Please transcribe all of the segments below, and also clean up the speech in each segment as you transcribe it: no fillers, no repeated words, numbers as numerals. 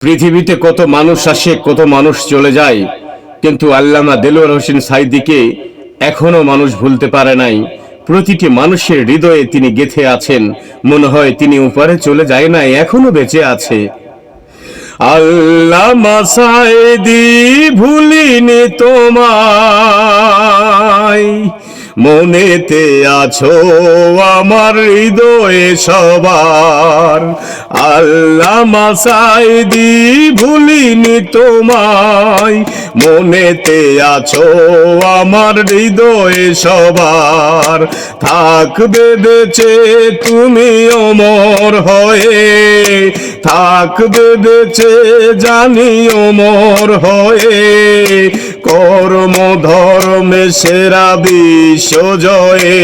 পৃথিবীতে কত মানুষ আসে, কত মানুষ চলে যায়, কিন্তু আল্লামা দেলোয়ার হোসেন সাঈদীকে এখনো মানুষ ভুলতে পারে নাই। প্রতিটি মানুষের হৃদয়ে তিনি গেঁথে আছেন। মনে হয় তিনি উপরে চলে যায় নাই, এখনো বেঁচে আছে। আল্লামা সাঈদী ভুলিনি তোমায়, মনেতে আছো আমার হৃদয়ে সবার। আল্লামা সাঈদী ভুলিনি তোমায়, মনেতে আছো আমার হৃদয়ে সবার। থাকবে বেঁচে তুমি অমর হয়ে, থাকবে বেঁচে জানি অমর হয়ে, কর্ম ধর্মে সেরা বিশ্বজয়ে।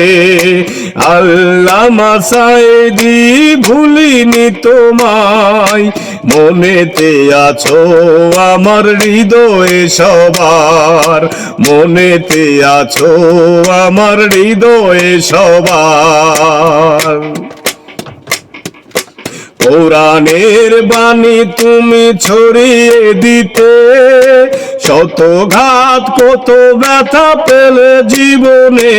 আল্লামা সাঈদী ভুলিনি তোমায়, মনেতে আছো আমার হৃদয়ে সবার। মনেতে আছো আমার হৃদয়ে সবার। কোরআনের বাণী তুমি ছড়িয়ে দিতে, শত ঘাত কত ব্যথা পেলে জীবনে।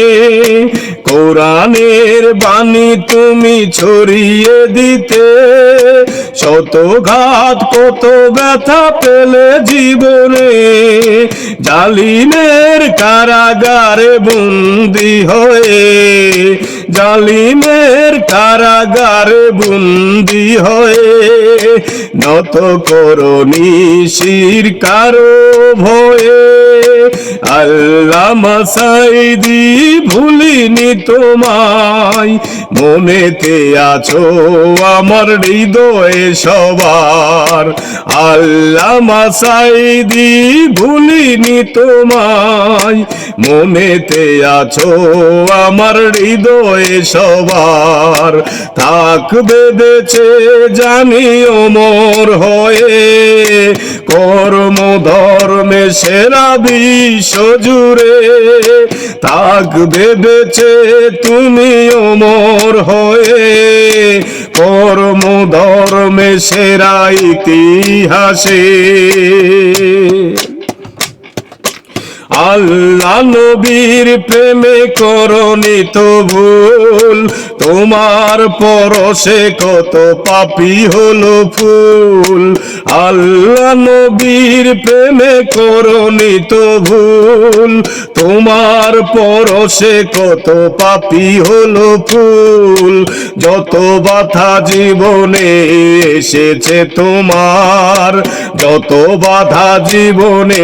কোরআনের বাণী তুমি ছড়িয়ে দিতে, শত ঘাত কত ব্যথা পেলে জীবনে। জালিমের কারাগারে বন্দী হয়ে, জালিমের কারাগারে বন্দী হয়ে, নত করনি শির কারো ভয়ে। আল্লামা সাঈদী ভুলিনি তোমায়, মনেতে আছো আমার হৃদয়ে সবার। আল্লামা সাঈদী ভুলিনি তোমায়, মনেতে আছো আমার হৃদয়ে সবার। থাকবে বেঁচে জানি অমর হয়ে, কর্ম ধর্মে সেরা বিশ্ব জুড়ে। থাকবে বেঁচে তুমি অমর হয়ে, কর্ম ধর্মে সেরা ইতিহাসে। আল্লাহ নবীর প্রেমে করনি তো ভুল, তোমার পরশে কত পাপী হলো ফুল। আল্লাহ নবীর প্রেমে করনি তো ভুল, তোমার পরশে কত পাপী হলো ফুল। যত বাধা জীবনে এসেছে তোমার, যত বাধা জীবনে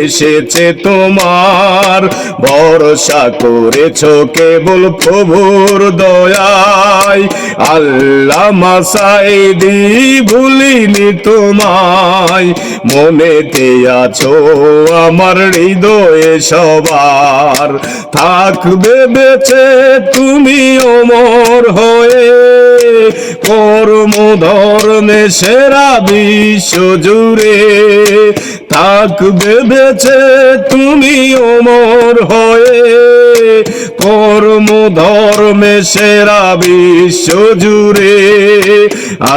এসেছে তোমার, ভরসা করেছো কেবল প্রভুর দয়ায়। আল্লামা সাঈদী ভুলিনি তোমায়, মনেতে আছো আমার হৃদয়ে সবার। থাকবে বেঁচে তুমি অমর হয়ে, কর্ম ধর্মে সেরা বিশ্ব জুড়ে। থাকবে বেঁচে তুমি অমর হয়ে, কর্ম ধর্মে সেরা বিশ্ব জুড়ে।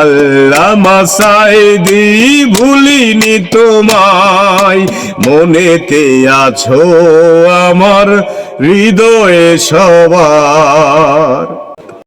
আল্লামা সাঈদী ভুলিনি তোমায়, মনেতে আছো আমার হৃদয়ে সবার।